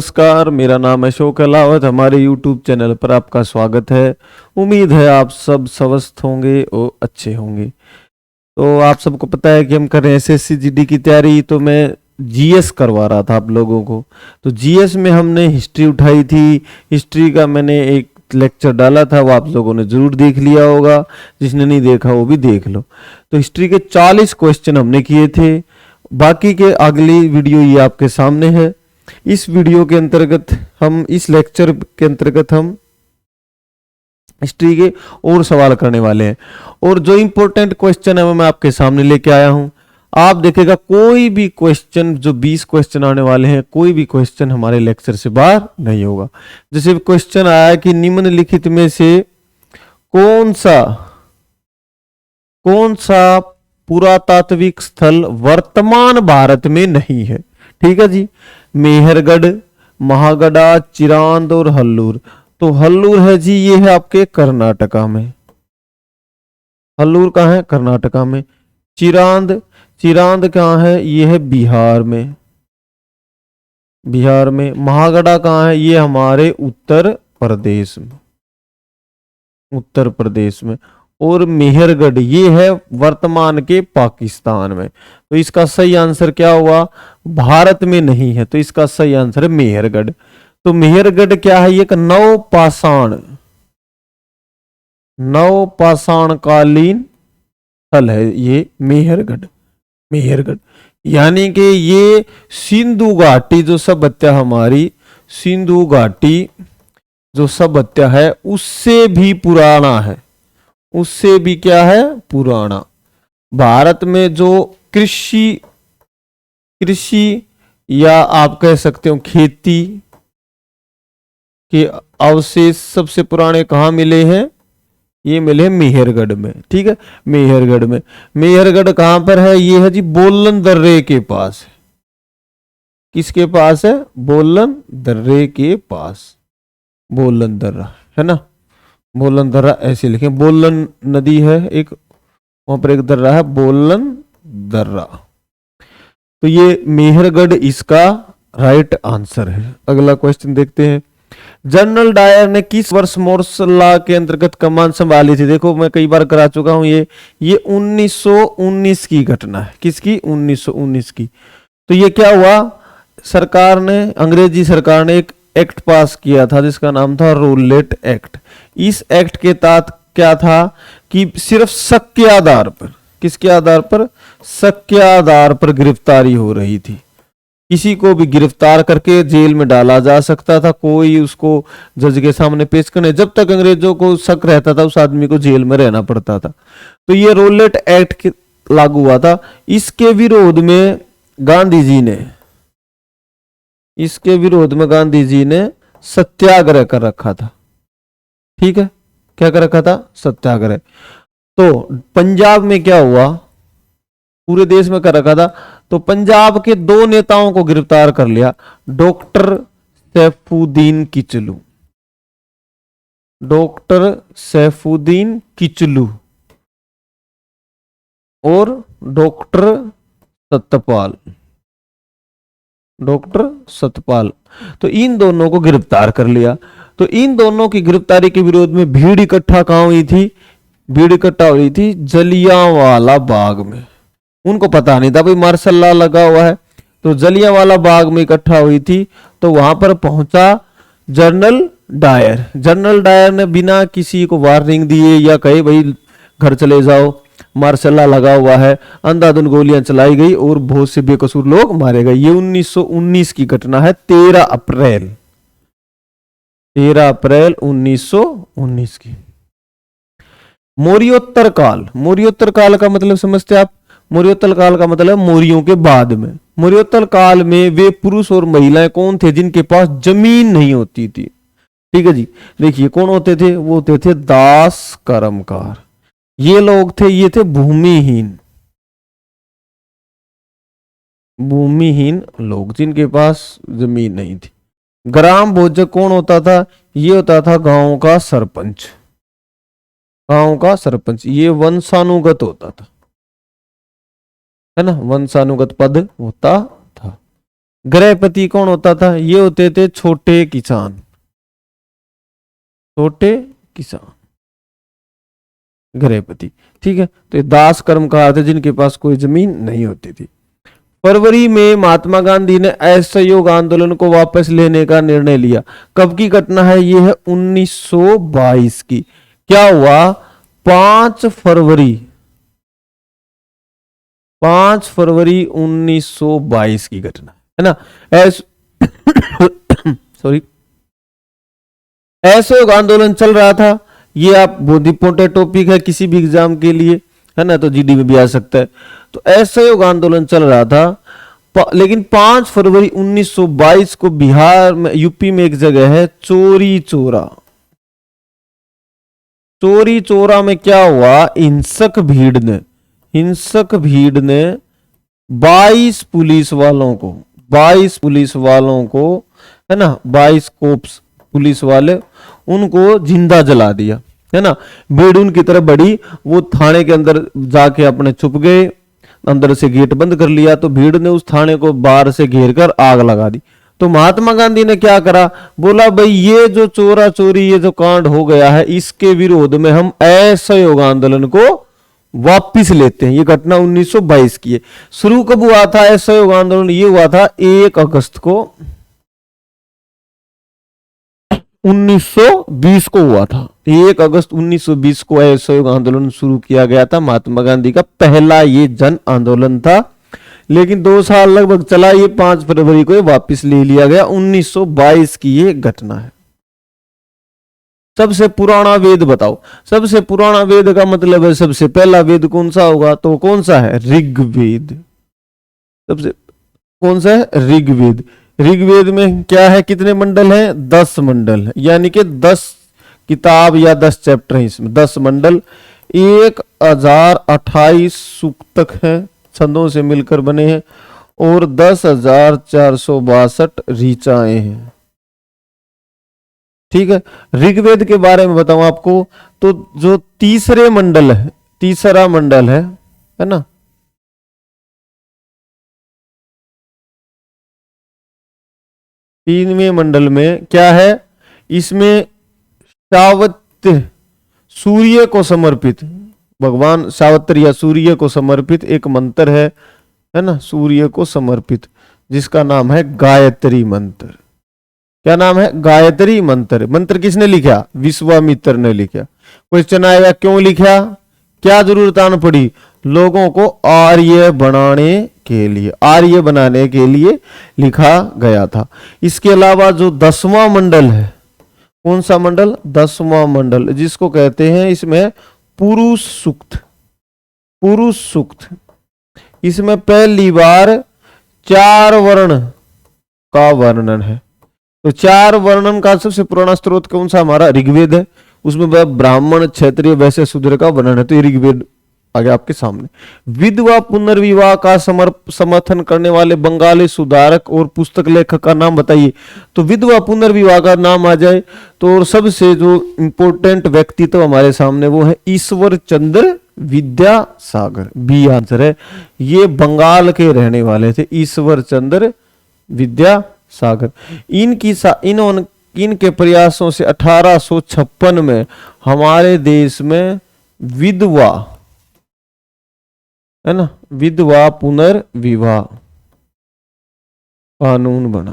नमस्कार, मेरा नाम अशोक अलावत। हमारे YouTube चैनल पर आपका स्वागत है। उम्मीद है आप सब स्वस्थ होंगे और अच्छे होंगे। तो आप सबको पता है कि हम कर रहे हैं एसएससी जीडी की तैयारी। तो मैं जीएस करवा रहा था आप लोगों को। तो जीएस में हमने हिस्ट्री उठाई थी। हिस्ट्री का मैंने एक लेक्चर डाला था, वो आप लोगों ने जरूर देख लिया होगा। जिसने नहीं देखा वो भी देख लो। तो हिस्ट्री के 40 क्वेश्चन हमने किए थे। बाकी के अगली वीडियो ये आपके सामने है। इस वीडियो के अंतर्गत हम इस लेक्चर के अंतर्गत हम हिस्ट्री के और सवाल करने वाले हैं। और जो इंपॉर्टेंट क्वेश्चन है वो मैं आपके सामने लेके आया हूं। आप देखेगा कोई भी क्वेश्चन, जो 20 क्वेश्चन आने वाले हैं, कोई भी क्वेश्चन हमारे लेक्चर से बाहर नहीं होगा। जैसे क्वेश्चन आया कि निम्नलिखित में से कौन सा पुरातात्विक स्थल वर्तमान भारत में नहीं है। ठीक है जी। मेहरगढ़, महागढ़ा, चिरांद और हल्लूर। तो हल्लूर है जी, ये है आपके कर्नाटका में। हल्लूर कहाँ है? कर्नाटका में। चिरांद कहाँ है? ये है बिहार में। महागढ़ा कहाँ है? ये हमारे उत्तर प्रदेश में। और मेहरगढ़ ये है वर्तमान के पाकिस्तान में। तो इसका सही आंसर क्या हुआ? भारत में नहीं है, तो इसका सही आंसर है मेहरगढ़। तो मेहरगढ़ क्या है? ये एक नवपाषाण कालीन स्थल है ये मेहरगढ़। यानी कि ये सिंधु घाटी जो सभ्यता हमारी, सिंधु घाटी जो सभ्यता है उससे भी पुराना है। उससे भी क्या है? पुराना। भारत में जो कृषि या आप कह सकते हो खेती के अवशेष सबसे पुराने कहाँ मिले हैं? ये मिले मेहरगढ़ में। ठीक है, मेहरगढ़ कहां पर है? ये है जी बोलन दर्रे के पास। किसके पास है? बोलन दर्रे के पास। बोलन दर्रा है ना, बोलन दर्रा ऐसे लिखें। बोलन नदी है एक, वहां पर एक दर्रा है, बोलन दर्रा। तो ये मेहरगढ़ इसका राइट आंसर है। अगला क्वेश्चन देखते हैं। जनरल डायर ने किस वर्ष मार्शल लॉ के अंतर्गत कमान संभाली थी? देखो मैं कई बार करा चुका हूं। ये 1919 की घटना है। किसकी? 1919 की। तो ये क्या हुआ? अंग्रेजी सरकार ने एक एक्ट पास किया था जिसका नाम था रोलेट एक्ट। इस एक्ट के तहत क्या था कि सिर्फ शक के आधार पर, किसके आधार पर? शक के आधार पर गिरफ्तारी हो रही थी। किसी को भी गिरफ्तार करके जेल में डाला जा सकता था, कोई उसको जज के सामने पेश करने। जब तक अंग्रेजों को शक रहता था उस आदमी को जेल में रहना पड़ता था। तो ये रोलेट एक्ट लागू हुआ था। इसके विरोध में गांधी जी ने सत्याग्रह कर रखा था। ठीक है, क्या कर रखा था? सत्याग्रह। तो पंजाब में क्या हुआ? पूरे देश में कर रखा था। तो पंजाब के 2 नेताओं को गिरफ्तार कर लिया। डॉक्टर सैफुद्दीन किचलू और डॉक्टर सतपाल। तो इन दोनों को गिरफ्तार कर लिया। तो इन दोनों की गिरफ्तारी के विरोध में भीड़ इकट्ठा कहां हुई थी? भीड़ इकट्ठा हुई थी जलियांवाला बाग में। उनको पता नहीं था भाई मार्शल लॉ लगा हुआ है। तो जलियांवाला बाग में इकट्ठा हुई थी। तो वहां पर पहुंचा जनरल डायर ने बिना किसी को वार्निंग दिए या कहे भाई घर चले जाओ, मार्शल लॉ लगा हुआ है, अंधाधुंध गोलियां चलाई गई और बहुत से बेकसूर लोग मारे गए। ये 1919 की घटना है। 13 अप्रैल 1919 की। मौर्योत्तर काल का मतलब समझते आप? मौर्योत्तर काल का मतलब मौर्यों के बाद में। मौर्योत्तर काल में वे पुरुष और महिलाएं कौन थे जिनके पास जमीन नहीं होती थी? ठीक है जी। देखिए कौन होते थे? वो होते थे दास कर्मकार। ये लोग थे, ये थे भूमिहीन लोग जिनके पास जमीन नहीं थी। ग्राम भोजक कौन होता था? ये होता था गांव का सरपंच। ये वंशानुगत होता था, है ना, वंशानुगत पद होता था। गृहपति कौन होता था? ये होते थे छोटे किसान, छोटे किसान गृहपति। ठीक है, तो ये दास कर्मकार थे जिनके पास कोई जमीन नहीं होती थी। फरवरी में महात्मा गांधी ने असहयोग आंदोलन को वापस लेने का निर्णय लिया। कब की घटना है? ये है 1922 की। क्या हुआ? 5 फरवरी 1922 की घटना है ना। सॉरी, असहयोग आंदोलन चल रहा था। ये आप बहुत इंपॉर्टेंट टॉपिक है किसी भी एग्जाम के लिए, है ना, तो जीडी में भी आ सकता है। तो असहयोग आंदोलन चल रहा था, लेकिन 5 फरवरी 1922 को बिहार में, यूपी में एक जगह है चोरी चोरा। चोरी चोरा में क्या हुआ? हिंसक भीड़ ने 22 पुलिस वालों को, है ना, 22 कोप्स पुलिस वाले, उनको जिंदा जला दिया, है ना। भीड़ उनकी तरफ बढ़ी, वो थाने के अंदर जाके अपने छुप गए, अंदर से गेट बंद कर लिया। तो भीड़ ने उस थाने को बाहर से घेर कर आग लगा दी। तो महात्मा गांधी ने क्या करा? बोला भाई ये जो चोरा चोरी, ये जो कांड हो गया है, इसके विरोध में हम असहयोग आंदोलन को वापिस लेते हैं। ये घटना 1922 की है। शुरू कब हुआ था असहयोग आंदोलन? ये हुआ था 1 अगस्त को 1920 को हुआ था। 1 अगस्त 1920 को असहयोग आंदोलन शुरू किया गया था। महात्मा गांधी का पहला ये जन आंदोलन था, लेकिन 2 साल लगभग चला। ये 5 फरवरी को ये वापस ले लिया गया। 1922 की ये घटना है। सबसे पुराना वेद बताओ। सबसे पुराना वेद का मतलब है सबसे पहला वेद कौन सा होगा? तो कौन सा है? ऋग्वेद। सबसे कौन सा है? ऋग्वेद। ऋग्वेद में क्या है? कितने मंडल हैं? 10 मंडल है, यानी कि 10 किताब या 10 चैप्टर है इसमें, 10 मंडल। 1028 सूक्तक हैं, छंदों से मिलकर बने हैं, और 10,462 ऋचाएं हैं। ठीक है, ऋग्वेद के बारे में बताऊं आपको, तो जो तीसरा मंडल है ना, तीनवें मंडल में क्या है? इसमें सावत्य, सूर्य को समर्पित, भगवान सावत्र या सूर्य को समर्पित एक मंत्र है ना, सूर्य को समर्पित, जिसका नाम है गायत्री मंत्र। क्या नाम है? गायत्री मंत्र। मंत्र किसने लिखा? विश्वामित्र ने लिखा। क्वेश्चन आएगा क्यों लिखा, क्या जरूरत आन पड़ी? लोगों को आर्य बनाने के लिए लिखा गया था। इसके अलावा जो 10वां मंडल है, कौन सा मंडल? 10वां मंडल, जिसको कहते हैं इसमें पुरुष सूक्त। इसमें पहली बार 4 वर्ण का वर्णन है। तो 4 वर्णन का सबसे पुराना स्रोत कौन सा? हमारा ऋग्वेद है। उसमें ब्राह्मण, क्षत्रिय, वैश्य, शूद्र का वर्णन है। तो ये ऋग्वेद आ गया आपके सामने। विधवा पुनर्विवाह का समर्थन करने वाले बंगाली सुधारक और पुस्तक लेखक का नाम बताइए। तो विधवा पुनर्विवाह का नाम आ जाए तो सबसे जो इंपॉर्टेंट व्यक्तित्व हमारे सामने वो है ईश्वर चंद्र विद्यासागर। बी आंसर है। ये बंगाल के रहने वाले थे, ईश्वर चंद्र विद्यासागर। इनके प्रयासों से 1856 में हमारे देश में विधवा, है ना, विधवा पुनर्विवाह कानून बना।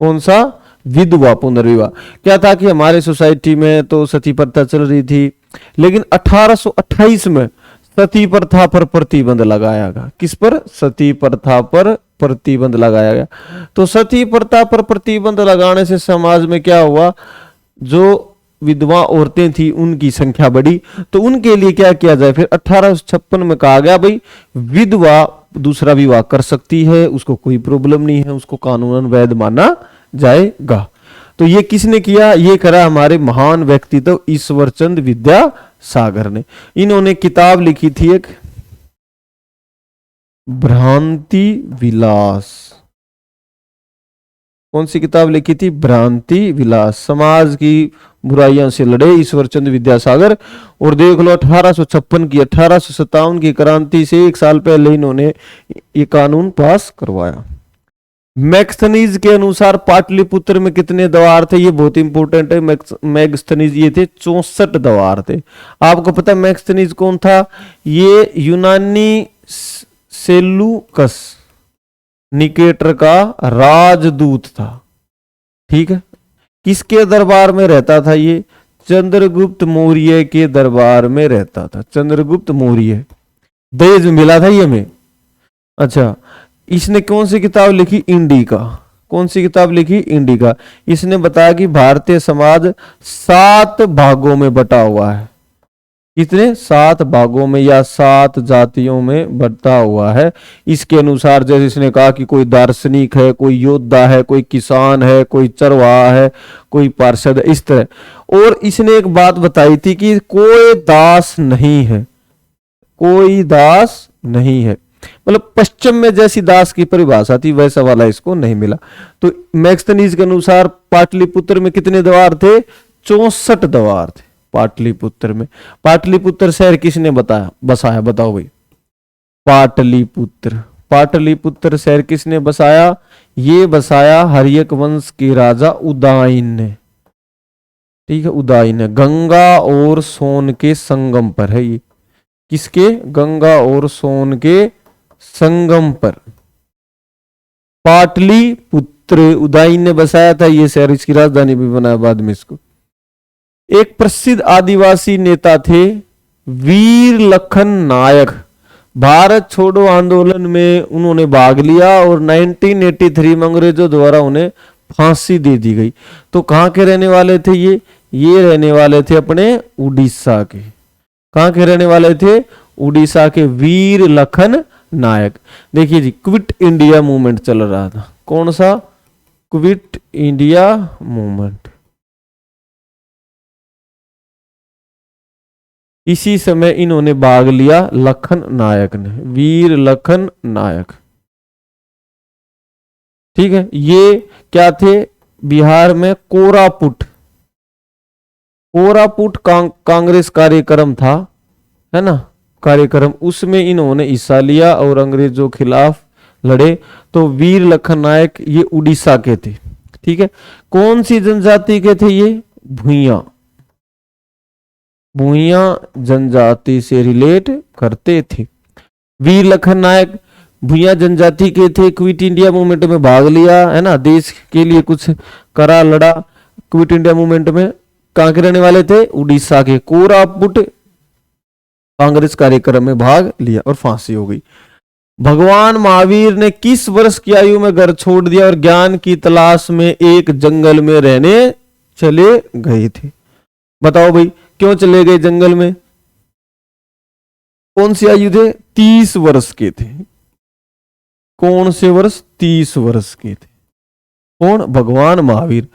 कौन सा? विधवा पुनर्विवाह। क्या था कि हमारे सोसाइटी में तो सती प्रथा चल रही थी, लेकिन 1828 में सती प्रथा पर प्रतिबंध लगाया गया। किस पर? सती प्रथा पर प्रतिबंध लगाया गया। तो सती प्रथा पर प्रतिबंध लगाने से समाज में क्या हुआ? जो विधवा औरतें थी उनकी संख्या बढ़ी। तो उनके लिए क्या किया जाए? फिर 1856 में कहा गया भाई विधवा दूसरा विवाह कर सकती है, उसको कोई प्रॉब्लम नहीं है, उसको कानूनन वैध माना जाएगा। तो ये किसने किया? ये करा हमारे महान व्यक्तित्व ईश्वरचंद विद्यासागर ने। इन्होंने किताब लिखी थी एक, भ्रांति विलास। कौन सी किताब लिखी थी? भ्रांति विलास। समाज की बुराइयों से लड़े ईश्वरचंद विद्यासागर। और देख लो 1856 की 1857 की क्रांति से 1 साल पहले इन्होंने ये कानून पास करवाया। मैगस्थनीज के अनुसार पाटलिपुत्र में कितने द्वार थे, ये बहुत इंपॉर्टेंट है। मैगस्थनीज ये थे 64 द्वार थे। आपको पता है मैगस्थनीज कौन था, ये यूनानी सेलूकस निकेटर का राजदूत था। ठीक है, किसके दरबार में रहता था ये, चंद्रगुप्त मौर्य के दरबार में रहता था। चंद्रगुप्त मौर्य, दहेज में मिला था ये हमें। अच्छा, इसने कौन सी किताब लिखी, इंडिका। कौन सी किताब लिखी, इंडिका। इसने बताया कि भारतीय समाज 7 भागों में बटा हुआ है। कितने, 7 भागों में या 7 जातियों में बटा हुआ है। इसके अनुसार जैसे इसने कहा कि कोई दार्शनिक है, कोई योद्धा है, कोई किसान है, कोई चरवाहा है, कोई पार्षद है, इस तरह। और इसने एक बात बताई थी कि कोई दास नहीं है, कोई दास नहीं है। मतलब पश्चिम में जैसी दास की परिभाषा थी वैसा वाला इसको नहीं मिला। तो मैगस्थनीज के अनुसार पाटलिपुत्र में कितने द्वार थे, 64 द्वार थे पाटलिपुत्र में। पाटलिपुत्र शहर किसने बताया, बसाया, बताओ भाई। पाटलिपुत्र, पाटलिपुत्र शहर किसने बसाया, ये बसाया हर्यक वंश के राजा उदयन ने। ठीक है, उदयन ने। गंगा और सोन के संगम पर है ये। किसके, गंगा और सोन के संगम पर पाटलिपुत्र उदयन ने बसाया था ये शहर। इसकी राजधानी भी बनाया बाद में इसको। एक प्रसिद्ध आदिवासी नेता थे वीर लखन नायक। भारत छोड़ो आंदोलन में उन्होंने भाग लिया और 1983 में अंग्रेजों द्वारा उन्हें फांसी दे दी गई। तो कहां के रहने वाले थे ये रहने वाले थे अपने उड़ीसा के। कहां के रहने वाले थे, उड़ीसा के वीर लखन नायक। देखिए जी, क्विट इंडिया मूवमेंट चल रहा था। कौन सा, क्विट इंडिया मूवमेंट। इसी समय इन्होंने भाग लिया लखन नायक ने, वीर लखन नायक। ठीक है, ये क्या थे, बिहार में कोरापुट, कोरापुट कांग्रेस कार्यक्रम था, है ना, कार्यक्रम, उसमें इन्होंने हिस्सा लिया और अंग्रेजों के खिलाफ लड़े। तो वीर लखन नायक ये उड़ीसा के थे। ठीक है, कौन सी जनजाति के थे ये, भूइयां, भूइयां जनजाति से रिलेट करते थे। वीर लखन नायक भूइयां जनजाति के थे। क्विट इंडिया मूवमेंट में भाग लिया, है ना, देश के लिए कुछ करा, लड़ा। क्विट इंडिया मूवमेंट में कहां के रहने वाले थे, उड़ीसा के। कोरापुट कांग्रेस कार्यक्रम में भाग लिया और फांसी हो गई। भगवान महावीर ने किस वर्ष की आयु में घर छोड़ दिया और ज्ञान की तलाश में एक जंगल में रहने चले गए थे, बताओ भाई, क्यों चले गए जंगल में, कौन सी आयु थे, 30 वर्ष के थे। कौन से वर्ष, 30 वर्ष के थे। कौन, भगवान महावीर।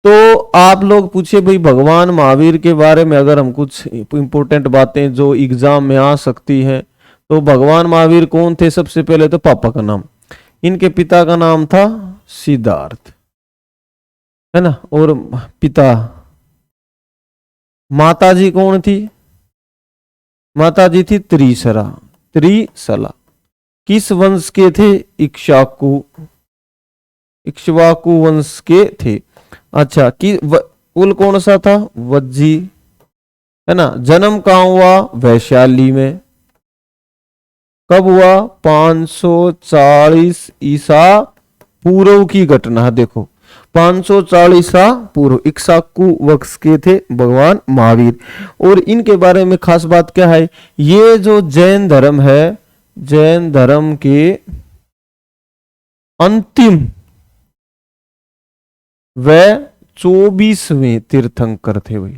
तो आप लोग पूछे भाई भगवान महावीर के बारे में अगर हम कुछ इंपॉर्टेंट बातें जो एग्जाम में आ सकती हैं, तो भगवान महावीर कौन थे, सबसे पहले तो पापा का नाम, इनके पिता का नाम था सिद्धार्थ, है ना, और पिता। माता जी कौन थी, माता जी थी त्रिसरा, त्रिसला। किस वंश के थे, इक्ष्वाकु, इक्ष्वाकु वंश के थे। अच्छा, कि कुल कौन सा था, वज्जी, है ना। जन्म कहां हुआ, वैशाली में। कब हुआ, 540 ईसा पूर्व की घटना है। देखो 540 ईसा पूर्व, इक्ष्वाकु वंश के थे भगवान महावीर। और इनके बारे में खास बात क्या है, ये जो जैन धर्म है, जैन धर्म के अंतिम वह 24वें तीर्थंकर थे भाई।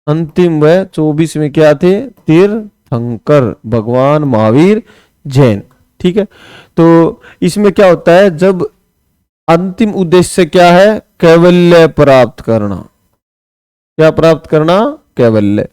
अंतिम वह 24वें क्या थे, तीर्थंकर भगवान महावीर जैन। ठीक है, तो इसमें क्या होता है, जब अंतिम उद्देश्य क्या है, कैवल्य प्राप्त करना। क्या प्राप्त करना, कैवल्य।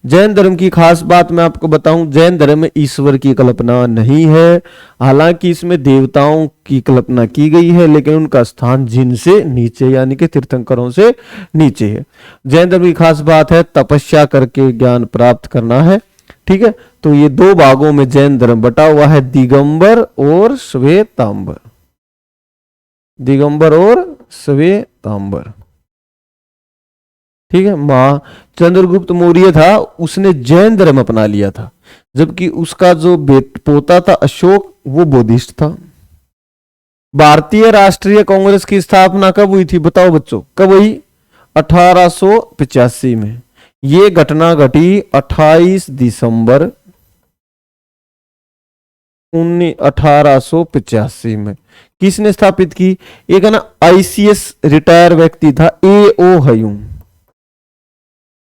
जैन धर्म की खास बात मैं आपको बताऊं, जैन धर्म में ईश्वर की कल्पना नहीं है। हालांकि इसमें देवताओं की कल्पना की गई है, लेकिन उनका स्थान जिन से नीचे, यानी कि तीर्थंकरों से नीचे है। जैन धर्म की खास बात है तपस्या करके ज्ञान प्राप्त करना है। ठीक है, तो ये 2 भागों में जैन धर्म बटा हुआ है, दिगंबर और श्वेतांबर। दिगंबर और श्वेतांबर। ठीक है। चंद्रगुप्त मौर्य था, उसने जैन धर्म अपना लिया था, जबकि उसका जो पोता था अशोक, वो बौद्धिस्ट था। भारतीय राष्ट्रीय कांग्रेस की स्थापना कब हुई थी बताओ बच्चों, कब हुई? 1885 में। ये घटना घटी 28 दिसंबर 1885 में। किसने स्थापित की? एक है ना आईसीएस रिटायर व्यक्ति था, ए.ओ. हयूम।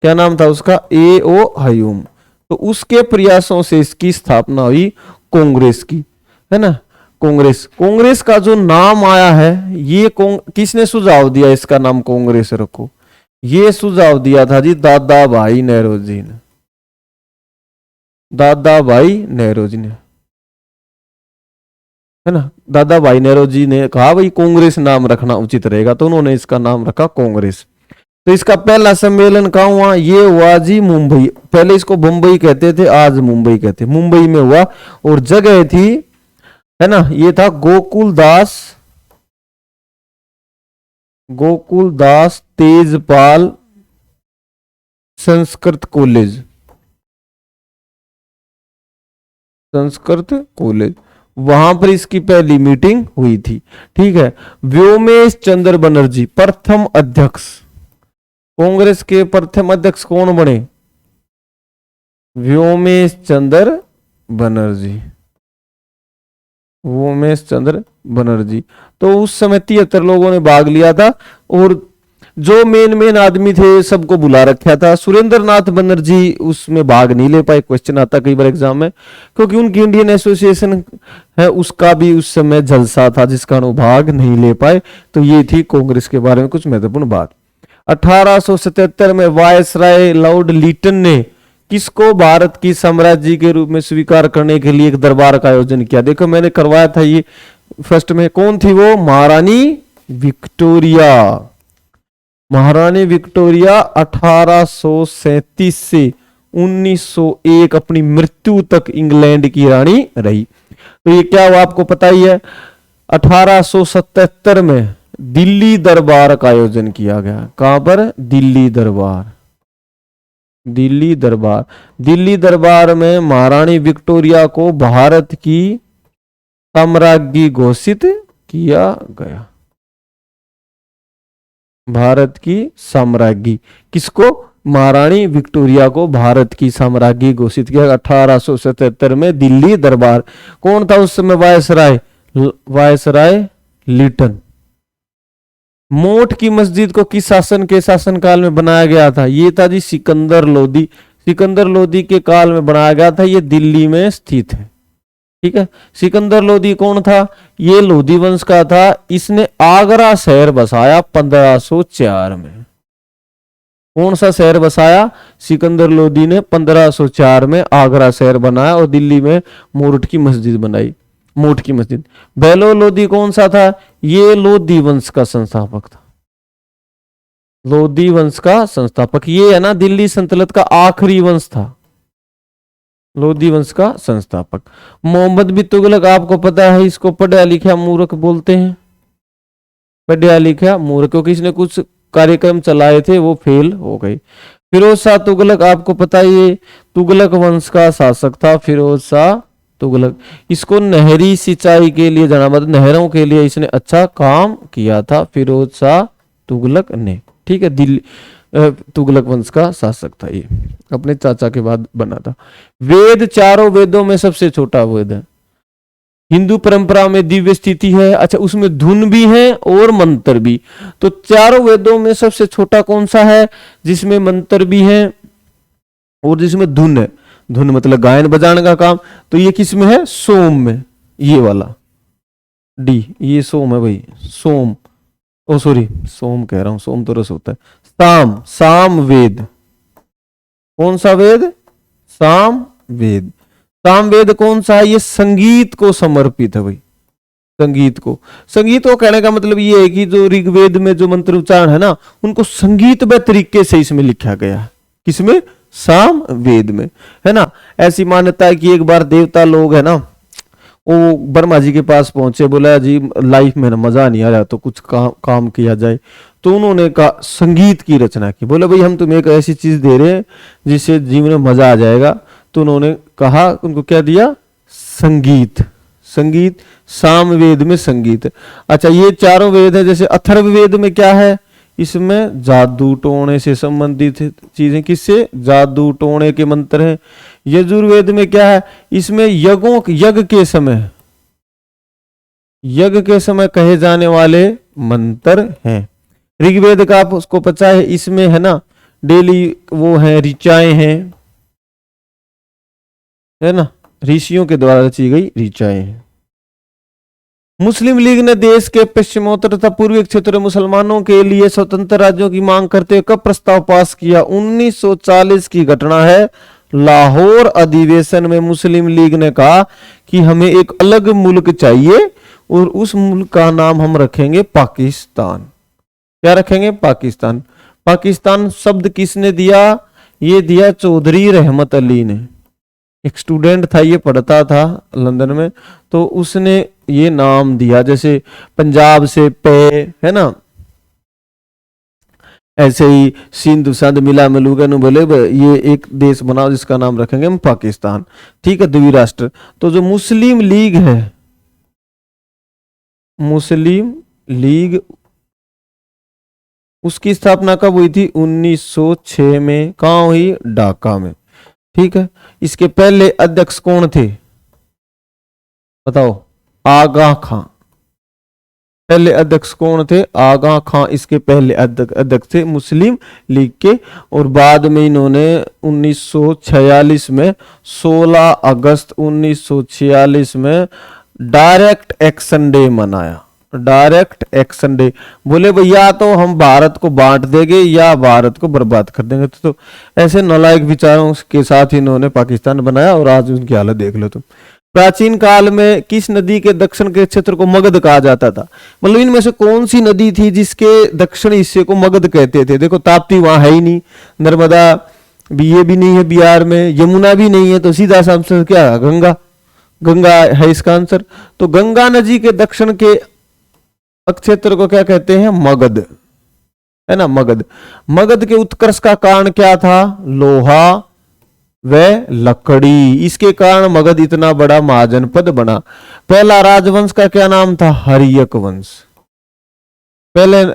क्या नाम था उसका? ए.ओ. हयूम। तो उसके प्रयासों से इसकी स्थापना हुई कांग्रेस की, है ना। कांग्रेस का जो नाम आया है, ये किसने सुझाव दिया इसका नाम कांग्रेस रखो? ये सुझाव दिया था जी दादा भाई नेहरू जी ने। दादा भाई नेहरू जी ने, है ना। दादा भाई नेहरू जी ने कहा भाई कांग्रेस नाम रखना उचित रहेगा, तो उन्होंने इसका नाम रखा कांग्रेस। तो इसका पहला सम्मेलन कहाँ हुआ? ये हुआ जी मुंबई। पहले इसको बंबई कहते थे, आज मुंबई कहते। मुंबई में हुआ, और जगह थी, है ना, ये था गोकुल दास तेजपाल संस्कृत कॉलेज, वहां पर इसकी पहली मीटिंग हुई थी। ठीक है। व्योमेश चंद्र बनर्जी प्रथम अध्यक्ष। कांग्रेस के प्रथम अध्यक्ष कौन बने? व्योमेश चंद्र बनर्जी। तो उस समय 73 लोगों ने भाग लिया था, और जो मेन आदमी थे सबको बुला रखा था। सुरेंद्र नाथ बनर्जी उसमें भाग नहीं ले पाए, क्वेश्चन आता कई बार एग्जाम में, क्योंकि उनकी इंडियन एसोसिएशन है, उसका भी उस समय जलसा था, जिस कारण वो भाग नहीं ले पाए। तो ये थी कांग्रेस के बारे में कुछ महत्वपूर्ण बात। 1877 में वायसराय लॉर्ड लीटन ने किसको भारत की साम्राज्य के रूप में स्वीकार करने के लिए एक दरबार का आयोजन किया? देखो मैंने करवाया था ये फर्स्ट में। कौन थी वो? महारानी विक्टोरिया। महारानी विक्टोरिया 1837 से 1901 अपनी मृत्यु तक इंग्लैंड की रानी रही। तो ये क्या हुआ आपको पता ही है। 1877 में दिल्ली दरबार का आयोजन किया गया। कहां पर? दिल्ली दरबार में महारानी विक्टोरिया को भारत की साम्राज्ञी घोषित किया गया। भारत की साम्राज्ञी किसको? महारानी विक्टोरिया को भारत की साम्राज्ञी घोषित किया 1877 में दिल्ली दरबार। कौन था उस समय वायसराय लीटन। मोठ की मस्जिद को किस शासन के शासनकाल में बनाया गया था? ये था जी सिकंदर लोदी के काल में बनाया गया था। ये दिल्ली में स्थित है। ठीक है। सिकंदर लोदी कौन था? ये लोदी वंश का था। इसने आगरा शहर बसाया 1504 में। कौन सा शहर बसाया? सिकंदर लोदी ने 1504 में आगरा शहर बनाया, और दिल्ली में मोठ की मस्जिद बनाई। बेलो लोदी कौन सा था? ये लोदी वंश का संस्थापक था। ये है ना दिल्ली सल्तनत का आखिरी वंश था। लोदी वंश का संस्थापक। मोहम्मद बिन तुगलक आपको पता है, इसको पढ़ा लिखा मूर्ख बोलते हैं। क्योंकि इसने कुछ कार्यक्रम चलाए थे, वो फेल हो गए। फिरोज शाह तुगलक आपको पता है, ये तुगलक वंश का शासक था। फिरोज शाह तुगलक, इसको नहरी सिंचाई के लिए जाना, मतलब नहरों के लिए इसने अच्छा काम किया था फिरोज शाह तुगलक ने। ठीक है। दिल्ली तुगलक वंश का शासक था, ये अपने चाचा के बाद बना था। वेद चारों वेदों में सबसे छोटा वेद है। हिंदू परंपरा में दिव्य स्थिति है, अच्छा उसमें धुन भी है और मंत्र भी। तो चारों वेदों में सबसे छोटा कौन सा है? जिसमें मंत्र भी है और जिसमें धुन है। धुन मतलब गायन बजाने का काम। तो ये किस में है? सोम में। ये वाला डी, ये सोम है भाई। सोम कह रहा हूं, सोम तो रस होता है। साम वेद। कौन सा वेद? साम वेद कौन सा है? ये संगीत को समर्पित है भाई। संगीत को कहने का मतलब ये है कि जो ऋग्वेद में जो मंत्र उच्चारण है ना, उनको संगीतमय तरीके से इसमें लिखा गया है। किसमें? साम वेद में, है ना। ऐसी मान्यता है कि एक बार देवता लोग है ना, वो ब्रह्मा जी के पास पहुंचे, बोला जी लाइफ में ना मजा नहीं आ रहा, तो कुछ काम किया जाए। तो उन्होंने कहा संगीत की रचना की। बोले भाई हम तुम्हें एक ऐसी चीज दे रहे हैं जिससे जीवन में मजा आ जाएगा। तो उन्होंने कहा, उनको क्या दिया? संगीत। संगीत, सामवेद में संगीत। अच्छा, ये चारों वेद है। जैसे अथर्ववेद में क्या है? इसमें जादू टोने से संबंधित चीजें, किससे? जादू टोने के मंत्र हैं। यजुर्वेद में क्या है? इसमें यज्ञ के समय कहे जाने वाले मंत्र हैं। ऋग्वेद का आप उसको पता है, इसमें है ना डेली वो है ऋचाएं हैं, है ना, ऋषियों के द्वारा रची गई ऋचाएं हैं। मुस्लिम लीग ने देश के पश्चिमोत्तर तथा पूर्वी क्षेत्र में मुसलमानों के लिए स्वतंत्र राज्यों की मांग करते हुए कब प्रस्ताव पास किया? 1940 की घटना है। लाहौर अधिवेशन में मुस्लिम लीग ने कहा कि हमें एक अलग मुल्क चाहिए और उस मुल्क का नाम हम रखेंगे पाकिस्तान। क्या रखेंगे? पाकिस्तान। पाकिस्तान शब्द किसने दिया? ये दिया चौधरी रहमत अली ने। एक स्टूडेंट था, ये पढ़ता था लंदन में, तो उसने ये नाम दिया। जैसे पंजाब से पे, है ना, ऐसे ही सिंधु संध मिला मिलूगा नु बोले ये एक देश बनाओ जिसका नाम रखेंगे हम पाकिस्तान। ठीक है, द्वि राष्ट्र। तो जो मुस्लिम लीग है, मुस्लिम लीग, उसकी स्थापना कब हुई थी? 1906 में। कहाँ हुई? ढाका में। ठीक है, इसके पहले अध्यक्ष कौन थे? बताओ। आगा खां। पहले अध्यक्ष कौन थे? आगा खां इसके पहले अध्यक्ष थे मुस्लिम लीग के। और बाद में इन्होंने 1946 में 16 अगस्त 1946 में डायरेक्ट एक्शन डे मनाया। Direct action day. बोले भैया तो हम भारत को बांट देंगे या भारत को बर्बाद कर देंगे। तो ऐसे नालायक विचारों के साथ इन्होंने पाकिस्तान बनाया और आज उनकी हालत देख लो तुम। प्राचीन काल में किस नदी के दक्षिण के क्षेत्र को मगध कहा जाता था? मतलब इनमें से कौन सी नदी थी जिसके दक्षिण हिस्से को मगध कहते थे? देखो ताप्ती वहां है ही नहीं, नर्मदा भी ये भी नहीं है बिहार में, यमुना भी नहीं है, तो सीधा सा आंसर क्या? गंगा। गंगा है इसका आंसर। तो गंगा नदी के दक्षिण के क्षेत्र को क्या कहते हैं? मगध, है ना, मगध। मगध के उत्कर्ष का कारण क्या था? लोहा व लकड़ी। इसके कारण मगध इतना बड़ा महाजनपद बना। पहला राजवंश का क्या नाम था? हर्यक वंश। पहले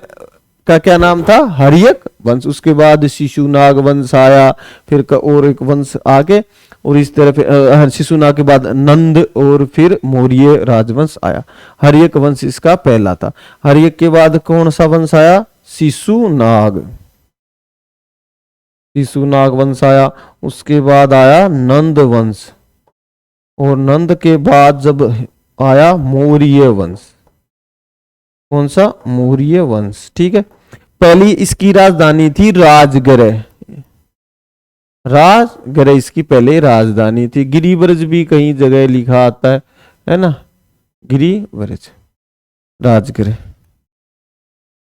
का क्या नाम था? हर्यक वंश। उसके बाद शिशुनाग वंश आया, फिर और एक वंश आगे, और इस तरह शिशुनाग के बाद नंद, और फिर मौर्य राजवंश आया। हर्यक वंश इसका पहला था। हर्यक के बाद कौन सा वंश आया? शिशुनाग। शिशुनाग वंश आया। उसके बाद आया नंद वंश, और नंद के बाद जब आया मौर्य वंश। कौन सा? मौर्य वंश। ठीक है, पहली इसकी राजधानी थी राजगृह। राजगृह इसकी पहले राजधानी थी। गिरिव्रज भी कहीं जगह लिखा आता है ना, गिरिव्रज, राजगृह।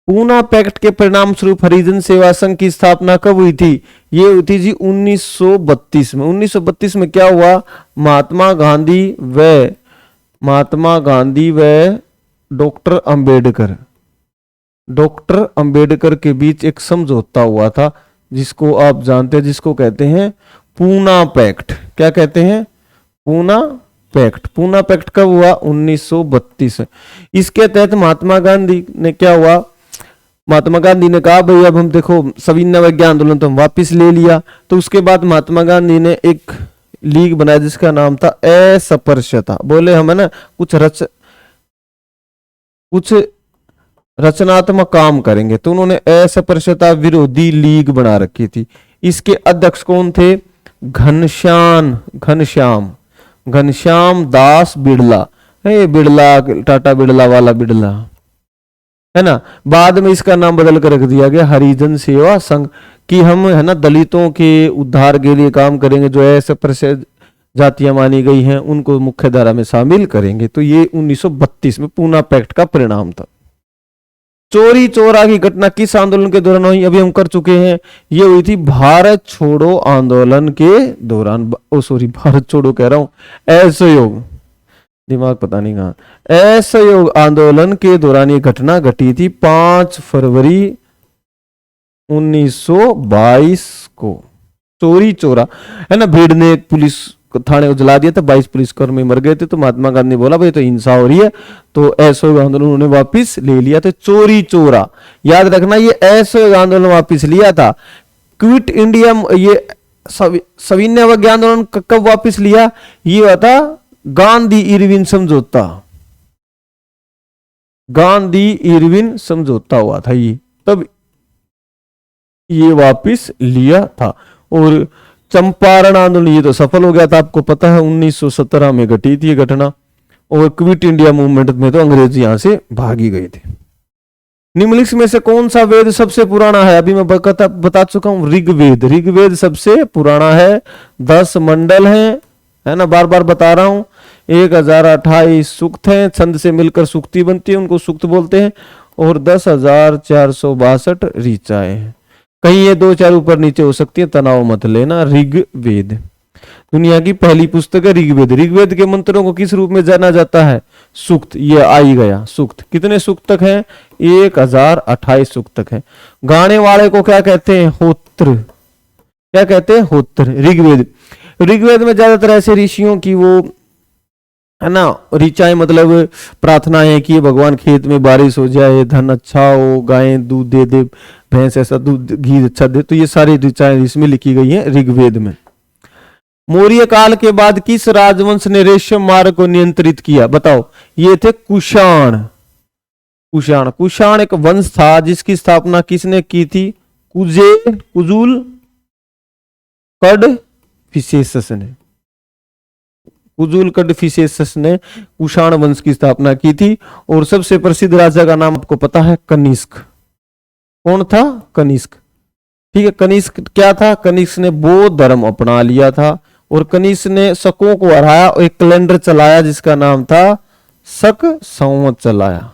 पूना पैक्ट के परिणाम स्वरूप हरिजन सेवा संघ की स्थापना कब हुई थी? ये हुई थी जी 1932 में। 1932 में क्या हुआ? महात्मा गांधी व डॉक्टर अंबेडकर के बीच एक समझौता हुआ था, जिसको आप जानते हैं, जिसको कहते हैं पूना पैक्ट। क्या कहते हैं? पूना पैक्ट। पूना पैक्ट कब हुआ? 1932। इसके तहत महात्मा गांधी ने क्या हुआ? महात्मा गांधी ने कहा भाई अब हम देखो सविनय विज्ञान आंदोलन तो हम वापिस ले लिया। तो उसके बाद महात्मा गांधी ने एक लीग बनाया जिसका नाम था अस्पृश्यता। बोले हम है ना कुछ रचनात्मक काम करेंगे, तो उन्होंने अस्पृश्यता विरोधी लीग बना रखी थी। इसके अध्यक्ष कौन थे? घनश्याम दास बिड़ला। बिड़ला, टाटा बिड़ला वाला बिड़ला, है ना। बाद में इसका नाम बदल कर रख दिया गया हरिजन सेवा संघ, कि हम है ना दलितों के उद्धार के लिए काम करेंगे, जो अस्पृश्य जातियां मानी गई हैं उनको मुख्य धारा में शामिल करेंगे। तो ये 1932 में पूना पैक्ट का परिणाम था। चोरी चोरा की घटना किस आंदोलन के दौरान हुई? अभी हम कर चुके हैं, ये हुई थी भारत छोड़ो आंदोलन के दौरान। भारत छोड़ो कह रहा हूं, असहयोग। दिमाग पता नहीं कहाँ। असहयोग आंदोलन के दौरान ये घटना घटी थी 5 फरवरी 1922 को। चोरी चोरा है ना, भीड़ ने एक पुलिस थाने को जला दिया था, 22 पुलिसकर्मी मर गए थे। तो महात्मा गांधी ने बोला भाई तो हिंसा हो रही है, तो असहयोग आंदोलन उन्होंने वापिस ले लिया। तो चोरी चोरा याद रखना, ये असहयोग आंदोलन वापिस लिया था। क्विट इंडिया, ये सविनय अवज्ञा आंदोलन कब वापिस लिया, ये हुआ था गांधी इरविन समझौता। गांधी इरविन समझौता हुआ था ये, तब ये वापिस लिया था। और चंपारण आंदोलन ये तो सफल हो गया था, आपको पता है 1917 में घटी थी ये घटना। और क्विट इंडिया मूवमेंट में तो अंग्रेज यहां से भागी गए थे। निम्नलिखित में से कौन सा वेद सबसे पुराना है, अभी मैं बता चुका हूं ऋग्वेद। ऋग्वेद सबसे पुराना है, 10 मंडल है ना, बार बार बता रहा हूं। 1028 सूक्त हैं, छंद से मिलकर सूक्ति बनती है, उनको सूक्त बोलते हैं। और 10,462 ऋचाएं हैं। कहीं ये 2-4 ऊपर नीचे हो सकती है, तनाव मत लेना। ऋग्वेद दुनिया की पहली पुस्तक है ऋग्वेद। ऋग्वेद के मंत्रों को किस रूप में जाना जाता है, सूक्त। ये आ ही गया सूक्त। कितने सूक्त तक हैं, 1028 सूक्त तक हैं। गाने वाले को क्या कहते हैं, होत्र। क्या कहते हैं, होत्र। ऋग्वेद में ज्यादातर ऐसे ऋषियों की वो है ना ऋचाएं, मतलब प्रार्थनाएं कि भगवान खेत में बारिश हो जाए, धन अच्छा हो, गायें दूध दे दे, भैंस ऐसा दूध घी अच्छा दे। तो ये सारी ऋचाएं इसमें लिखी गई हैं ऋग्वेद में। मौर्य काल के बाद किस राजवंश ने रेशम मार्ग को नियंत्रित किया, बताओ। ये थे कुषाण। कुषाण एक वंश था जिसकी स्थापना किसने की थी, कुजुल कडफिसेसस ने। कुजुल कडफिसेसस ने कुषाण वंश की स्थापना की थी। और सबसे प्रसिद्ध राजा का नाम आपको पता है, कनिष्क। कौन था, कनिष्क। ठीक है, कनिष्क क्या था, कनिष्क ने बौद्ध धर्म अपना लिया था। और कनिष्क ने शकों को हराया और एक कैलेंडर चलाया जिसका नाम था शक संवत चलाया।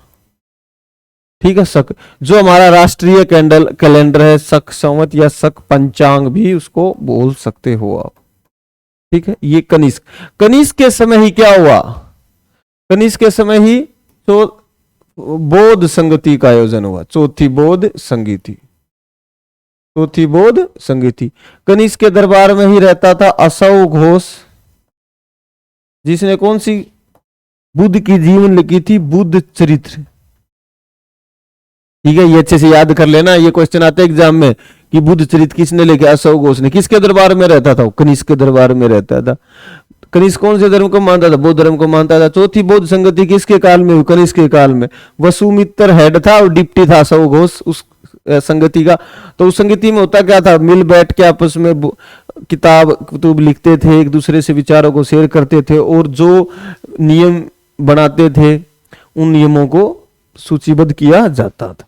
ठीक है, शक जो हमारा राष्ट्रीय कैलेंडर है, शक संवत या शक पंचांग भी उसको बोल सकते हो आप। ठीक है, ये कनिष्क के समय ही क्या हुआ, कनिष्क के समय ही तो बौद्ध संगति का आयोजन हुआ। चौथी बौद्ध संगति। कनिष्क के दरबार में ही रहता था असौ घोष, जिसने कौन सी बुद्ध की जीवन लिखी थी, बुद्ध चरित्र। ठीक है, ये अच्छे से याद कर लेना, ये क्वेश्चन आता है एग्जाम में कि बुद्ध चरित्र किसने लिखा, असौ घोष ने। किसके दरबार में रहता था, कनिष्क के दरबार में रहता था। कनिष्क कौन से धर्म को मानता था, बौद्ध धर्म को मानता था। चौथी बौद्ध संगति किसके काल में हुई, कनिष्क के काल में। वसुमित्र हेड था और डिप्टी था असौ घोष उस संगति का। तो उस संगति में होता क्या था, मिल बैठ के आपस में कुतुब लिखते थे, एक दूसरे से विचारों को शेयर करते थे। और जो नियम बनाते थे उन नियमों को सूचीबद्ध किया जाता था।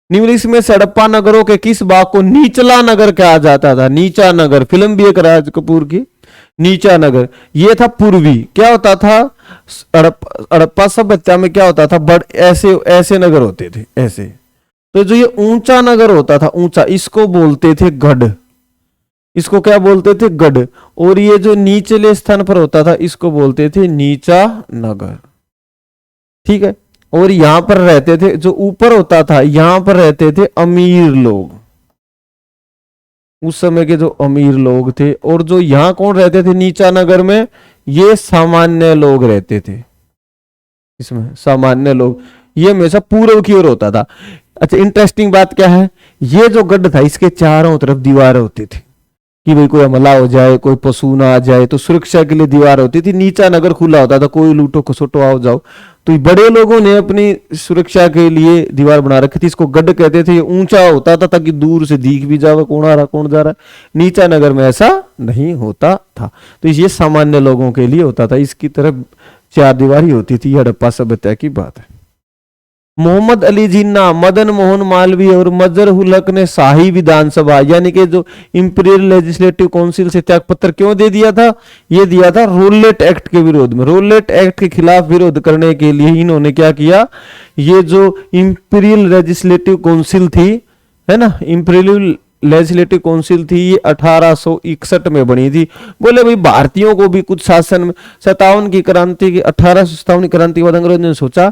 निम्नलिखित में से हड़प्पा नगरों के किस भाग को नीचला नगर कहा जाता था, नीचा नगर। फिल्म भी एक राज कपूर की, नीचा नगर। ये था पूर्वी। क्या होता था, हड़प्पा सभ्यता में क्या होता था, ऐसे नगर होते थे, ऐसे। तो जो ये ऊंचा नगर होता था, ऊंचा, इसको बोलते थे गढ़। इसको क्या बोलते थे, गढ़। और ये जो नीचले स्थान पर होता था इसको बोलते थे नीचा नगर। ठीक है, और यहां पर रहते थे, जो ऊपर होता था यहां पर रहते थे अमीर लोग, उस समय के जो अमीर लोग थे। और जो यहां कौन रहते थे नीचा नगर में, ये सामान्य लोग रहते थे। इसमें सामान्य लोग, ये हमेशा पूर्व की ओर होता था। अच्छा, इंटरेस्टिंग बात क्या है, ये जो गढ़ था इसके चारों तरफ दीवारें होती थी कि भाई कोई हमला हो जाए, कोई पशु ना आ जाए, तो सुरक्षा के लिए दीवार होती थी। नीचा नगर खुला होता था, कोई लूटो खसोटो आओ जाओ। तो बड़े लोगों ने अपनी सुरक्षा के लिए दीवार बना रखी थी, इसको गढ़ कहते थे। ये ऊंचा होता था ताकि दूर से दिख भी जाए कौन आ रहा कौन जा रहा। नीचा नगर में ऐसा नहीं होता था, तो ये सामान्य लोगों के लिए होता था। इसकी तरफ 4 दीवार ही होती थी। हड़प्पा सभ्यता की बात है। मोहम्मद अली जिन्ना, मदन मोहन मालवीय और मजर उल हक ने शाही विधानसभा यानी कि जो इंपीरियल लेजिस्लेटिव काउंसिल से त्याग पत्र क्यों दे दिया था, ये दिया था रोलेट एक्ट के विरोध में। रोलेट एक्ट के खिलाफ विरोध करने के लिए इन्होंने क्या किया, ये जो इंपीरियल लेजिस्लेटिव काउंसिल थी, है ना, इंपीरियल लेजिस्लेटिव काउंसिल थी ये 1861 में बनी थी। बोले भाई भारतीयों को भी कुछ शासन में 57 की क्रांति की 1857 की क्रांति के बाद अंग्रेजों ने सोचा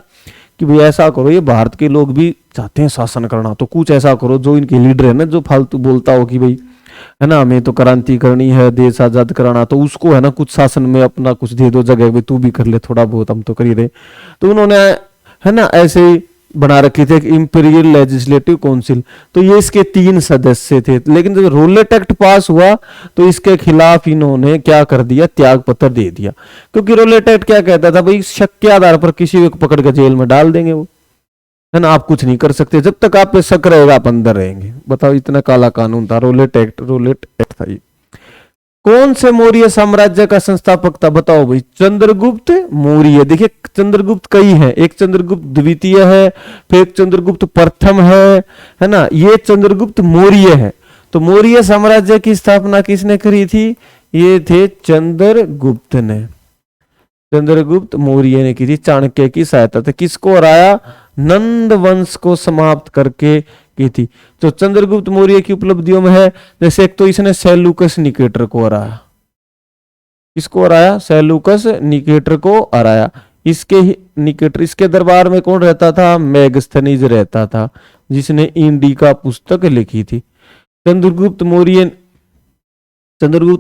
कि भाई ऐसा करो, ये भारत के लोग भी चाहते हैं शासन करना, तो कुछ ऐसा करो जो इनके लीडर है ना, जो फालतू बोलता हो कि भाई है ना हमें तो क्रांति करनी है, देश आजाद कराना, तो उसको है ना कुछ शासन में अपना कुछ दे दो जगह, भाई तू भी कर ले थोड़ा बहुत, हम तो कर ही रहे। तो उन्होंने है ना ऐसे ही बना रखी थी इंपीरियल लेजिस्लेटिव काउंसिल। तो ये इसके 3 सदस्य थे, लेकिन जब रोलेट एक्ट पास हुआ तो इसके खिलाफ इन्होंने क्या कर दिया, त्याग पत्र दे दिया। क्योंकि रोलेट एक्ट क्या कहता था, भाई शक के आधार पर किसी को पकड़ के जेल में डाल देंगे वो, है ना, आप कुछ नहीं कर सकते, जब तक आप पे शक रहेगा आप अंदर रहेंगे। बताओ इतना काला कानून था, रोलेट एक्ट था ये। कौन से मौर्य साम्राज्य का संस्थापक था, बताओ भाई, चंद्रगुप्त मौर्य। देखिए चंद्रगुप्त कई है, एक चंद्रगुप्त द्वितीय है, फिर एक चंद्रगुप्त प्रथम है ना, ये चंद्रगुप्त मौर्य है। तो मौर्य साम्राज्य की स्थापना किसने करी थी, ये थे चंद्रगुप्त ने, चंद्रगुप्त मौर्य ने की थी, चाणक्य की सहायता से। किसको हराया, नंद वंश को समाप्त करके की थी। तो चंद्रगुप्त मौर्य की उपलब्धियों में है, जैसे एक तो इसने सेल्यूकस निकेटर को हराया, किसको हराया, सेल्यूकस निकेटर को हराया। इसके ही निकेटर, इसके दरबार में कौन रहता था, मेगस्थनीज रहता था, जिसने इंडिका पुस्तक लिखी थी। चंद्रगुप्त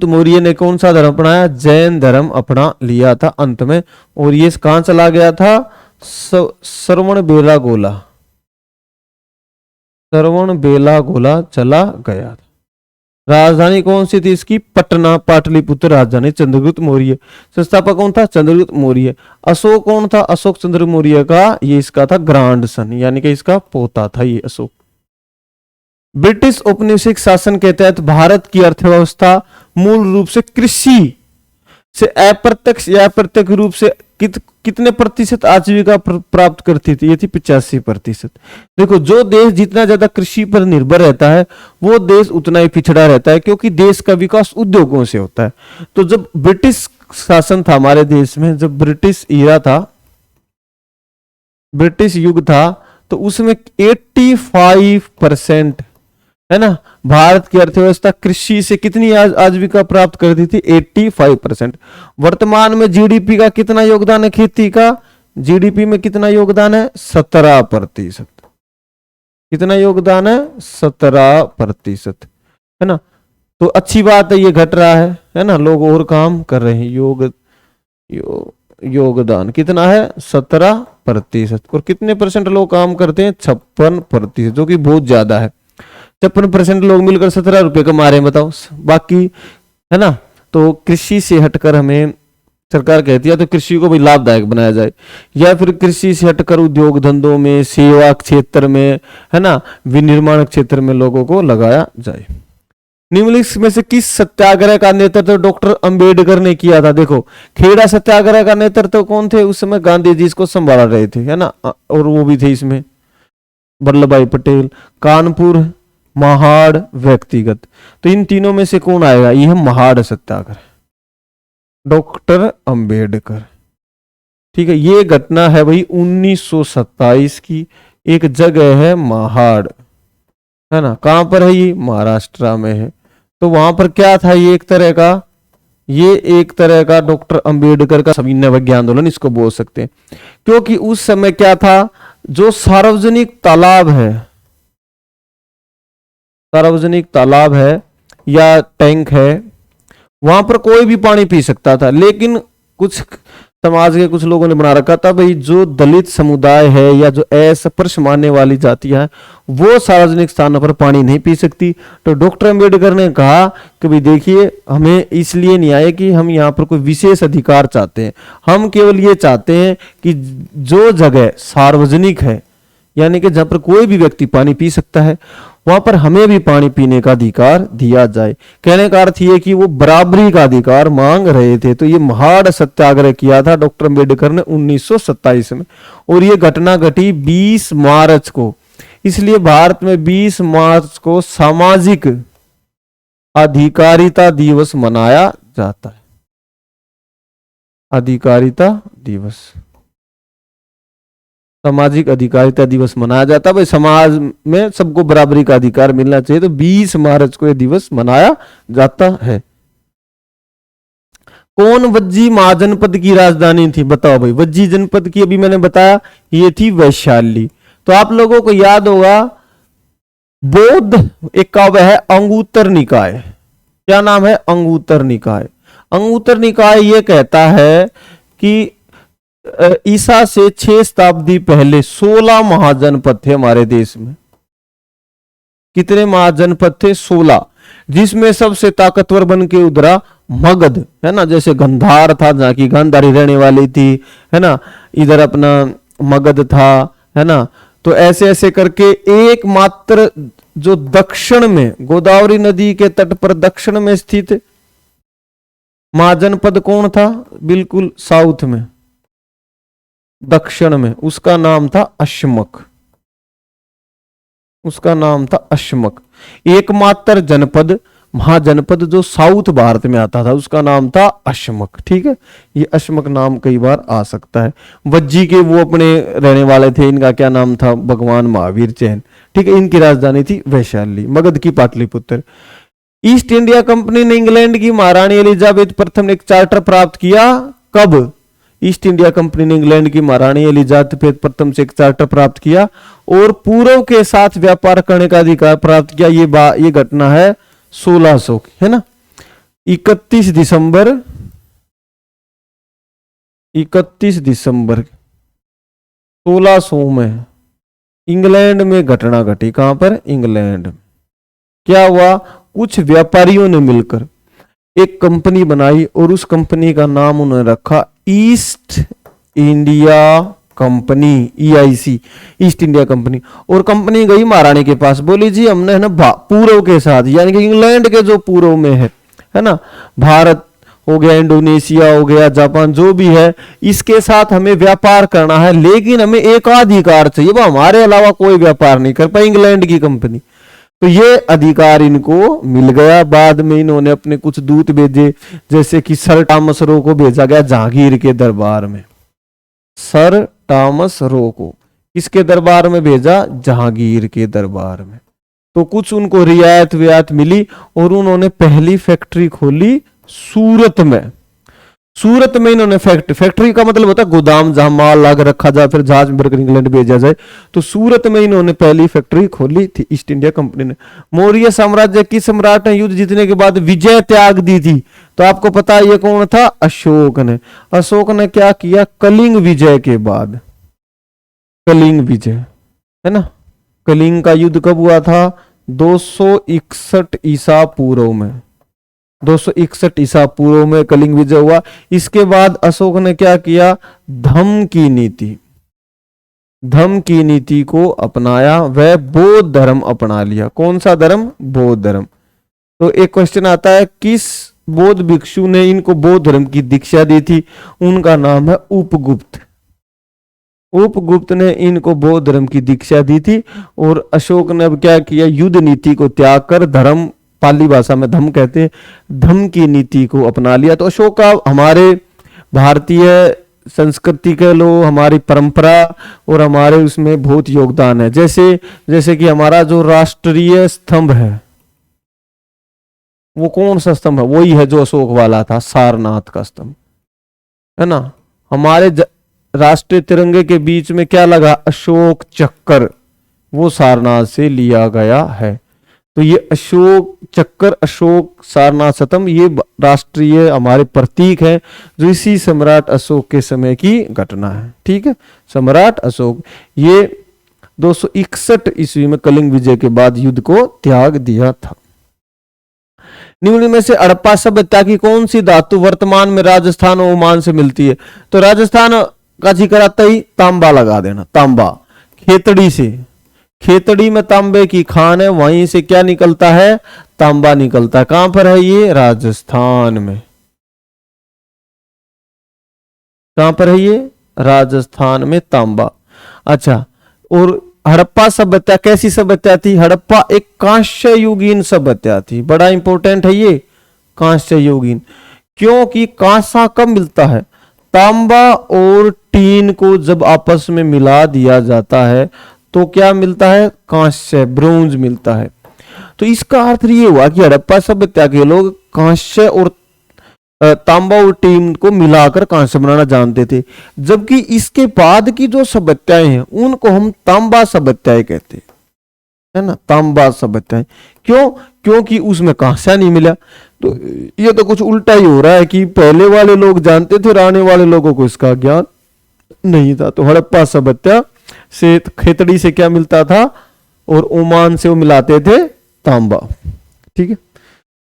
मौर्य ने कौन सा धर्म अपनाया, जैन धर्म अपना लिया था अंत में। और ये कहां चला गया था, श्रवण बेलागोला चला गया था। राजधानी कौन सी थी इसकी, पटना, पाटलिपुत्र राजधानी चंद्रगुप्त मौर्य। संस्थापक कौन था, चंद्रगुप्त मौर्य। अशोक कौन था, अशोक चंद्र मौर्य का ये इसका था ग्रांड सन, यानी कि इसका पोता था ये अशोक। ब्रिटिश औपनिवेशिक शासन के तहत भारत की अर्थव्यवस्था मूल रूप से कृषि से अप्रत्यक्ष या अप्रत्यक्ष रूप से कितने प्रतिशत आजीविका प्राप्त करती थी, ये थी 85%। देखो जो देश जितना ज्यादा कृषि पर निर्भर रहता है वो देश उतना ही पिछड़ा रहता है, क्योंकि देश का विकास उद्योगों से होता है। तो जब ब्रिटिश शासन था हमारे देश में, जब ब्रिटिश ईरा था, ब्रिटिश युग था, तो उसमें 85% है ना, भारत की अर्थव्यवस्था कृषि से कितनी आजीविका प्राप्त करती थी, 85%। वर्तमान में जीडीपी का कितना योगदान है, खेती का जीडीपी में कितना योगदान है, 17%। कितना योगदान है, 17%, है ना। तो अच्छी बात है, ये घट रहा है ना, लोग और काम कर रहे हैं। योगदान कितना है, 17%। और कितने परसेंट लोग काम करते हैं, 56%, जो कि बहुत ज्यादा है। 56% लोग मिलकर 17 रुपए कमा रहे हैं, बताओ। बाकी है ना, तो कृषि से हटकर हमें सरकार कहती है तो कृषि को भी लाभदायक बनाया जाए, या फिर कृषि से हटकर उद्योग धंधों में, सेवा क्षेत्र में, है ना, विनिर्माण क्षेत्र में लोगों को लगाया जाए। निम्नलिखित में से किस सत्याग्रह का नेतृत्व डॉक्टर अंबेडकर ने किया था, देखो खेड़ा सत्याग्रह का नेतृत्व कौन थे उस समय, गांधी जी इसको संभाल रहे थे, है ना, और वो भी थे इसमें वल्लभ भाई पटेल। कानपुर, महाड़, व्यक्तिगत, तो इन तीनों में से कौन आएगा, यह महाड़ सत्याग्रह, डॉक्टर अंबेडकर। ठीक है, ये घटना है भाई 1927 की, एक जगह है महाड़, है ना, कहां पर है ये, महाराष्ट्र में है। तो वहां पर क्या था, ये एक तरह का डॉक्टर अंबेडकर का सविनय अवज्ञा आंदोलन इसको बोल सकते हैं। क्योंकि उस समय क्या था, जो सार्वजनिक तालाब है या टैंक है, वहां पर कोई भी पानी पी सकता था, लेकिन कुछ समाज के कुछ लोगों ने बना रखा था भाई जो दलित समुदाय है या जो अस्पृश्य मानने वाली जातियां हैं वो सार्वजनिक स्थानों पर पानी नहीं पी सकती। तो डॉक्टर अंबेडकर ने कहा कि भाई देखिए, हमें इसलिए नहीं आए कि हम यहाँ पर कोई विशेष अधिकार चाहते हैं, हम केवल ये चाहते हैं कि जो जगह सार्वजनिक है, यानी कि जहां पर कोई भी व्यक्ति पानी पी सकता है, वहां पर हमें भी पानी पीने का अधिकार दिया जाए। कहने का अर्थ ये कि वो बराबरी का अधिकार मांग रहे थे। तो ये महाड़ सत्याग्रह किया था डॉक्टर अंबेडकर ने 1927 में, और ये घटना घटी 20 मार्च को। इसलिए भारत में 20 मार्च को सामाजिक अधिकारिता दिवस मनाया जाता है, अधिकारिता दिवस। सामाजिक अधिकारिता दिवस मनाया जाता है। भाई समाज में सबको बराबरी का अधिकार मिलना चाहिए, तो 20 मार्च को यह दिवस मनाया जाता है। कौन वज्जी महाजनपद की राजधानी थी? बताओ भाई। वज्जी जनपद की अभी मैंने बताया, ये थी वैशाली। तो आप लोगों को याद होगा बौद्ध एक काव्य है अंगुत्तर निकाय। क्या नाम है? अंगुत्तर निकाय। अंगुत्तर निकाय ये कहता है कि ईसा से 6 शताब्दी पहले 16 महाजनपद थे हमारे देश में। कितने महाजनपद थे? 16, जिसमें सबसे ताकतवर बन के उधरा मगध, है ना। जैसे गंधार था, जहां की गांधारी रहने वाली थी, है ना। इधर अपना मगध था, है ना। तो ऐसे ऐसे करके एकमात्र जो दक्षिण में गोदावरी नदी के तट पर दक्षिण में स्थित महाजनपद कौन था? बिल्कुल साउथ में, दक्षिण में, उसका नाम था अश्मक। उसका नाम था अश्मक। एकमात्र जनपद, महाजनपद जो साउथ भारत में आता था, उसका नाम था अश्मक। ठीक है, ये अश्मक नाम कई बार आ सकता है। वज्जी के वो अपने रहने वाले थे, इनका क्या नाम था? भगवान महावीर चैन। ठीक है, इनकी राजधानी थी वैशाली। मगध की पाटलिपुत्र। ईस्ट इंडिया कंपनी ने इंग्लैंड की महारानी एलिजाबेथ प्रथम ने एक चार्टर प्राप्त किया। कब? ईस्ट इंडिया कंपनी ने इंग्लैंड की महारानी एलिजाबेथ प्रथम से एक चार्टर प्राप्त किया और पूर्व के साथ व्यापार करने का अधिकार प्राप्त किया। ये घटना है 1600 की, है ना। 31 दिसंबर 1600 में इंग्लैंड में घटना घटी। कहां पर? इंग्लैंड। क्या हुआ? कुछ व्यापारियों ने मिलकर एक कंपनी बनाई और उस कंपनी का नाम उन्होंने रखा east India company, EIC, east India company. और कंपनी गई महारानी के पास, बोली जी हमने है ना पूर्व के साथ, यानी कि इंग्लैंड के जो पूर्व में है ना, भारत हो गया, इंडोनेशिया हो गया, जापान, जो भी है, इसके साथ हमें व्यापार करना है, लेकिन हमें एकाधिकार चाहिए, वो हमारे अलावा कोई व्यापार नहीं कर पाए, इंग्लैंड की कंपनी। तो ये अधिकार इनको मिल गया। बाद में इन्होंने अपने कुछ दूत भेजे, जैसे कि सर टॉमस रो को भेजा गया जहांगीर के दरबार में। सर टॉमस रो को किसके दरबार में भेजा? जहांगीर के दरबार में। तो कुछ उनको रियायत वियायत मिली और उन्होंने पहली फैक्ट्री खोली सूरत में। सूरत में इन्होंने फैक्ट्री का मतलब होता है गोदाम, जहां माल लाकर रखा जाए, फिर जहाज में भरकर इंग्लैंड भेजा जाए। तो सूरत में इन्होंने पहली फैक्ट्री खोली थी ईस्ट इंडिया कंपनी ने। मौर्य साम्राज्य की सम्राट ने युद्ध जीतने के बाद विजय त्याग दी थी। तो आपको पता है ये कौन था? अशोक ने। अशोक ने क्या किया? कलिंग विजय के बाद, कलिंग विजय, है ना। कलिंग का युद्ध कब हुआ था? 261 ईसा पूर्व में। 261 ईसा पूर्व में कलिंग विजय हुआ। इसके बाद अशोक ने क्या किया? धम्म की नीति को अपनाया, वह बौद्ध धर्म अपना लिया। कौन सा धर्म? बौद्ध धर्म। तो एक क्वेश्चन आता है, किस बौद्ध भिक्षु ने इनको बौद्ध धर्म की दीक्षा दी थी? उनका नाम है उपगुप्त। उपगुप्त ने इनको बौद्ध धर्म की दीक्षा दी थी। और अशोक ने अब क्या किया? युद्ध नीति को त्याग कर धर्म, पाली भाषा में धम्म कहते हैं, धम्म की नीति को अपना लिया। तो अशोक का हमारे भारतीय संस्कृति के लो, हमारी परंपरा और हमारे उसमें बहुत योगदान है। जैसे कि हमारा जो राष्ट्रीय स्तंभ है, वो कौन सा स्तंभ है? वही है जो अशोक वाला था, सारनाथ का स्तंभ, है ना। हमारे राष्ट्रीय तिरंगे के बीच में क्या लगा? अशोक चक्कर, वो सारनाथ से लिया गया है। तो ये अशोक चक्कर, अशोक सारनाथ स्तंभ, ये राष्ट्रीय हमारे प्रतीक है, जो इसी सम्राट अशोक के समय की घटना है। ठीक है, सम्राट अशोक ये 261 ईस्वी में कलिंग विजय के बाद युद्ध को त्याग दिया था। निम्न में से हड़प्पा सभ्यता की कौन सी धातु वर्तमान में राजस्थान और ओमान से मिलती है? तो राजस्थान का जिक्र आता ही तांबा लगा देना। तांबा खेतड़ी से, खेतड़ी में तांबे की खान है, वहीं से क्या निकलता है? तांबा निकलता है। कहां पर है ये? राजस्थान में। कहां पर है ये? राजस्थान में तांबा। अच्छा, और हड़प्पा सभ्यता कैसी सभ्यता थी? हड़प्पा एक कांस्य युगीन सभ्यता थी। बड़ा इंपॉर्टेंट है ये कांस्य युगीन, क्योंकि कांसा कब मिलता है? तांबा और टीन को जब आपस में मिला दिया जाता है तो क्या मिलता है? कांस्य, ब्रोंज मिलता है। तो इसका अर्थ ये हुआ कि हड़प्पा सभ्यता के लोग कांस्य और तांबा और टीन को मिलाकर कांस्य बनाना जानते थे, जबकि इसके बाद की जो सभ्यताएं हैं उनको हम तांबा सभ्यताएं कहते हैं, है ना, तांबा सभ्यताएं। क्यों? क्योंकि उसमें कांस्य नहीं मिला। तो ये तो कुछ उल्टा ही हो रहा है कि पहले वाले लोग जानते थे और आने वाले लोगों को इसका ज्ञान नहीं था। तो हड़प्पा सभ्यता से खेतड़ी से क्या मिलता था और ओमान से वो मिलाते थे तांबा। ठीक है।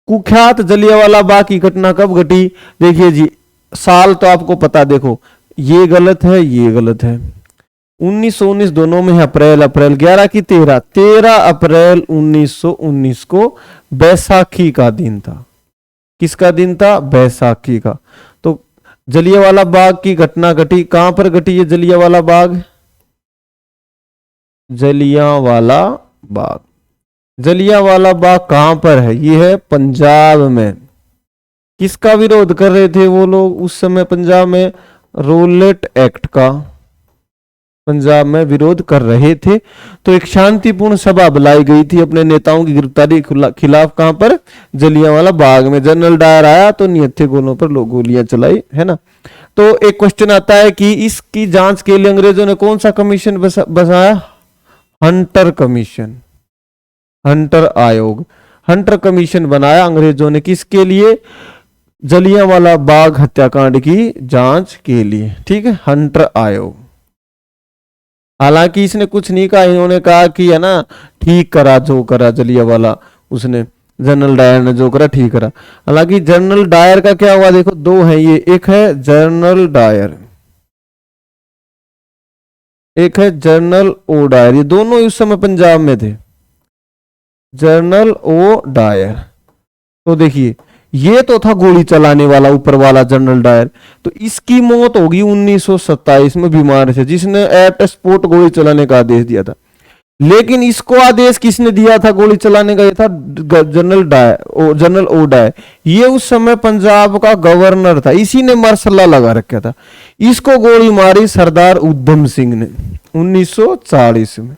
कुख्यात जलियांवाला बाग की घटना कब घटी? देखिए जी, साल तो आपको पता, देखो ये गलत है, ये गलत है। 1919 दोनों में है अप्रैल। अप्रैल 11 की 13 अप्रैल 1919 को बैसाखी का दिन था। किसका दिन था? बैसाखी का। तो जलियांवाला बाग की घटना घटी, कहां पर घटी ये जलियांवाला बाग? जलियांवाला बाग। जलियांवाला बाग कहां पर है? ये है पंजाब में। किसका विरोध कर रहे थे वो लोग उस समय पंजाब में? रोलेट एक्ट का पंजाब में विरोध कर रहे थे। तो एक शांतिपूर्ण सभा बुलाई गई थी अपने नेताओं की गिरफ्तारी खिलाफ। कहां पर? जलियांवाला बाग में। जनरल डायर आया तो निहत्थे गोलों पर लोग गोलियां चलाई, है ना। तो एक क्वेश्चन आता है कि इसकी जांच के लिए अंग्रेजों ने कौन सा कमीशन बसाया? हंटर कमीशन, हंटर आयोग, हंटर कमीशन बनाया अंग्रेजों ने। किसके लिए? जलियांवाला बाग हत्याकांड की जांच के लिए। ठीक है, हंटर आयोग। हालांकि इसने कुछ नहीं कहा, इन्होंने कहा कि है ना ठीक करा जो करा जलियांवाला, उसने जनरल डायर ने जो करा ठीक करा। हालांकि जनरल डायर का क्या हुआ? देखो दो है ये, एक है जनरल डायर, एक है जनरल ओ डायर। ये दोनों उस समय पंजाब में थे, जनरल ओ डायर। तो देखिए ये तो था गोली चलाने वाला ऊपर वाला जनरल डायर। तो इसकी मौत होगी 1927 में बीमार से, जिसने एट स्पॉट गोली चलाने का आदेश दिया था। लेकिन इसको आदेश किसने दिया था गोली चलाने का? ये था general Dyer, general O Dyer. ये उस समय पंजाब का गवर्नर था, इसी ने मार्शल लॉ लगा रखा था। इसको गोली मारी सरदार उधम सिंह ने 1940 में।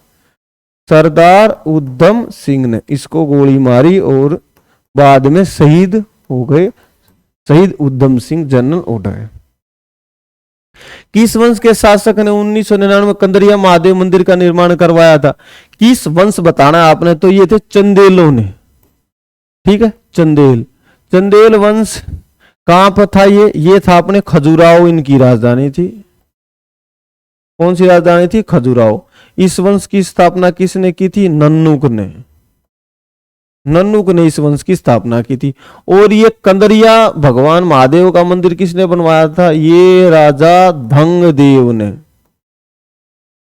सरदार उधम सिंह ने इसको गोली मारी और बाद में शहीद हो गए, शहीद Udham Singh general O Dyer. किस वंश के शासक ने 1999 में कंदरिया महादेव मंदिर का निर्माण करवाया था? किस वंश बताना आपने? तो ये थे चंदेलों ने। ठीक है, चंदेल, चंदेल वंश कहां पर था? ये था अपने खजुराहो, इनकी राजधानी थी। कौन सी राजधानी थी? खजुराहो। इस वंश की स्थापना किसने की थी? नन्नुक ने। नन्नुक ने इस वंश की स्थापना की थी। और ये कंदरिया भगवान महादेव का मंदिर किसने बनवाया था? ये राजा धंगदेव ने।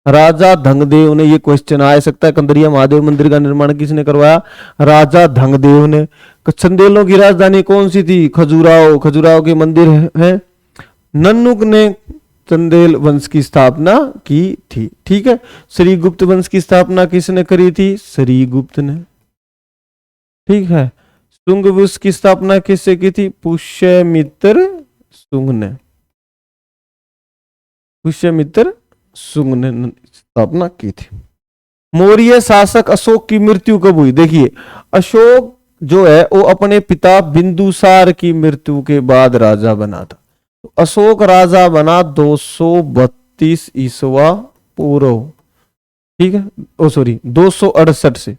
राजा धंगदेव ने। ये क्वेश्चन आ सकता है, कंदरिया महादेव मंदिर का निर्माण किसने करवाया? राजा धंगदेव ने। चंदेलों की राजधानी कौन सी थी? खजुराहो। खजुराहो के मंदिर है। नन्नुक ने चंदेल वंश की स्थापना की थी। ठीक है। श्रीगुप्त वंश की स्थापना किसने करी थी? श्रीगुप्त ने। ठीक है। शुंग वंश की स्थापना किससे की थी? पुष्यमित्र शुंग ने। पुष्यमित्र शुंग ने स्थापना की थी। मौर्य शासक अशोक की मृत्यु कब हुई? देखिए अशोक जो है वो अपने पिता बिंदुसार की मृत्यु के बाद राजा बना था। तो अशोक राजा बना 232 ईसवा पूर्व। ठीक है, ओ सॉरी 268 से,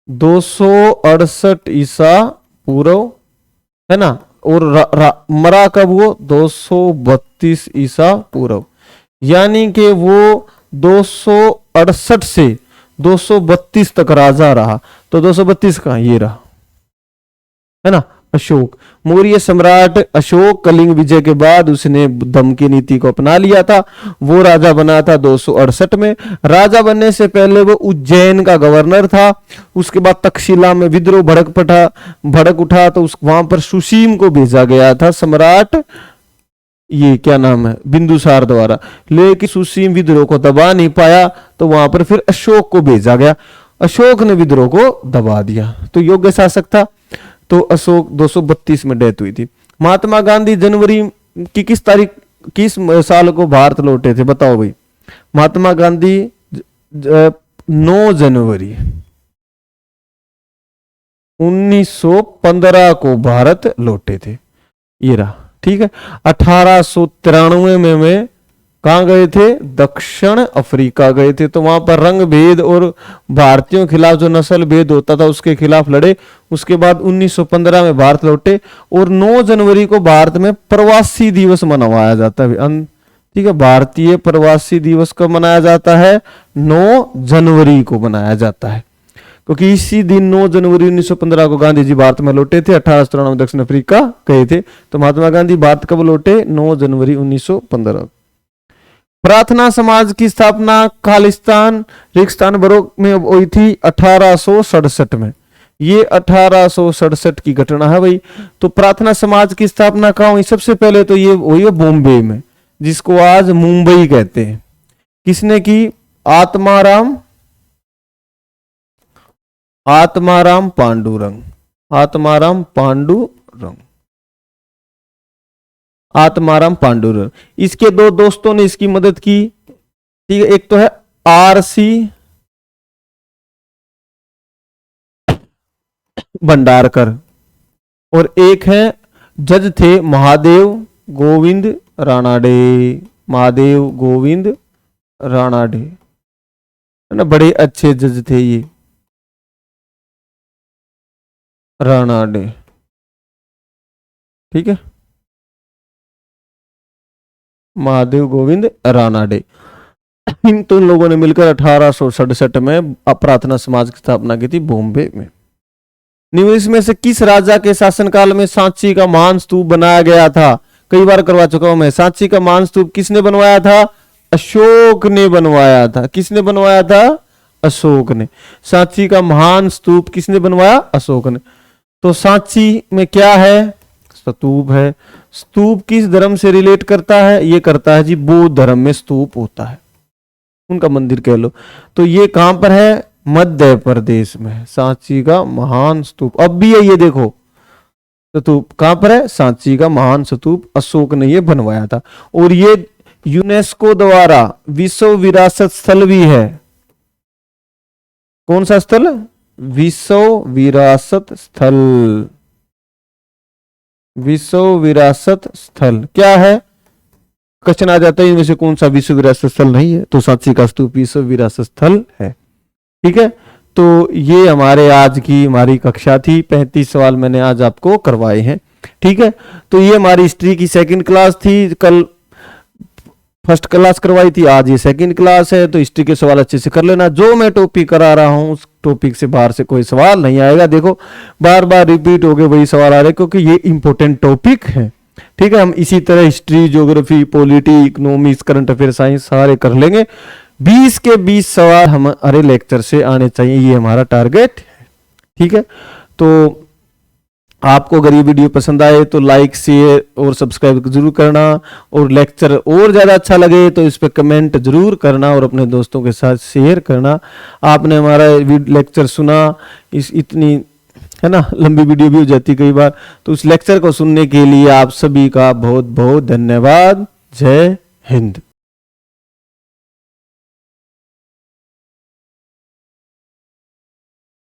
268 ईसा पूर्व, है ना। और मरा कब वो? 232 ईसा पूर्व। यानी कि वो 268 से 232 तक राजा रहा। तो 232 का ये रहा, है ना, अशोक। मौर्य सम्राट अशोक कलिंग विजय के बाद उसने धम्म की नीति को अपना लिया था। वो राजा बना था 268 में। राजा बनने से पहले वो उज्जैन का गवर्नर था। उसके बाद तक्षशिला में विद्रोह भड़क उठा तो वहां पर सुसीम को भेजा गया था सम्राट, ये क्या नाम है, बिंदुसार द्वारा। लेकिन सुसीम विद्रोह को दबा नहीं पाया तो वहां पर फिर अशोक को भेजा गया। अशोक ने विद्रोह को दबा दिया, तो योग्य शासक था। तो अशोक 232 में डेथ हुई थी। महात्मा गांधी जनवरी की किस तारीख किस साल को भारत लौटे थे, बताओ भाई। महात्मा गांधी 9 जनवरी 1915 को भारत लौटे थे, ये रहा। ठीक है, 1893 में कहां गए थे, दक्षिण अफ्रीका गए थे। तो वहां पर रंग भेद और भारतीयों के खिलाफ जो नस्ल भेद होता था उसके खिलाफ लड़े। उसके बाद 1915 में भारत लौटे और 9 जनवरी को भारत में प्रवासी दिवस मनाया जाता है। ठीक है, भारतीय प्रवासी दिवस कब मनाया जाता है, 9 जनवरी को मनाया जाता है, क्योंकि इसी दिन 9 जनवरी 1915 को गांधी जी भारत में लौटे थे। 1893 में दक्षिण अफ्रीका गए थे। तो महात्मा गांधी भारत कब लौटे, 9 जनवरी 1915। प्रार्थना समाज की स्थापना खालिस्तान रेगिस्तान बरोक में हुई थी 1867 में। ये 1867 की घटना है भाई। तो प्रार्थना समाज की स्थापना कहाँ हुई, सबसे पहले तो ये हुई है बॉम्बे में, जिसको आज मुंबई कहते हैं। किसने की, आत्माराम पांडुरंग, आत्माराम पांडुरंग। इसके 2 दोस्तों ने इसकी मदद की। ठीक है, एक तो है आरसी भंडारकर और एक है जज थे महादेव गोविंद रानाडे, है ना, बड़े अच्छे जज थे ये रानाडे। ठीक है, महादेव गोविंद रानाडे। इन तो लोगों ने मिलकर 1867 में प्रार्थना समाज की स्थापना की थी बॉम्बे में। निम्न में से किस राजा के शासनकाल में सांची का महान स्तूप बनाया गया था, कई बार करवा चुका हूं मैं। सांची का महान स्तूप किसने बनवाया था, अशोक ने बनवाया था। किसने बनवाया था, अशोक ने। सांची का महान स्तूप किसने बनवाया, अशोक ने। तो सांची में क्या है, स्तूप है। स्तूप किस धर्म से रिलेट करता है, ये करता है जी बौद्ध धर्म में स्तूप होता है, उनका मंदिर कह लो। तो ये कहां पर है, मध्य प्रदेश में, सांची का महान स्तूप। अब भी है ये देखो, स्तूप कहां पर है, सांची का महान स्तूप अशोक ने ये बनवाया था। और ये यूनेस्को द्वारा विश्व विरासत स्थल भी है। कौन सा स्थल, विश्व विरासत स्थल। विश्व विरासत स्थल क्या है, क्वेश्चन आ जाता है इनमें से कौन सा विश्व विरासत स्थल नहीं है, तो सांची का स्तूप विश्व विरासत स्थल है। ठीक है, तो ये हमारी कक्षा थी। 35 सवाल मैंने आज आपको करवाए हैं। ठीक है, तो ये हमारी हिस्ट्री की सेकंड क्लास थी। कल फर्स्ट क्लास करवाई थी, आज ये सेकंड क्लास है। तो हिस्ट्री के सवाल अच्छे से कर लेना। जो मैं टॉपिक करा रहा हूं उस टॉपिक से बाहर से कोई सवाल नहीं आएगा। देखो बार बार रिपीट हो गए वही सवाल आ रहे, क्योंकि ये इंपॉर्टेंट टॉपिक है। ठीक है, हम इसी तरह history, geography, polity, economics, current affair, science सारे कर लेंगे। 20 के 20 सवाल हमारे लेक्चर से आने चाहिए, ये हमारा टारगेट है। ठीक है, तो आपको अगर ये वीडियो पसंद आए तो लाइक, शेयर और सब्सक्राइब जरूर करना। और लेक्चर और ज्यादा अच्छा लगे तो इस पर कमेंट जरूर करना और अपने दोस्तों के साथ शेयर करना। आपने हमारा लेक्चर सुना, इतनी है ना लंबी वीडियो भी हो जाती कई बार, तो उस लेक्चर को सुनने के लिए आप सभी का बहुत बहुत धन्यवाद। जय हिंद।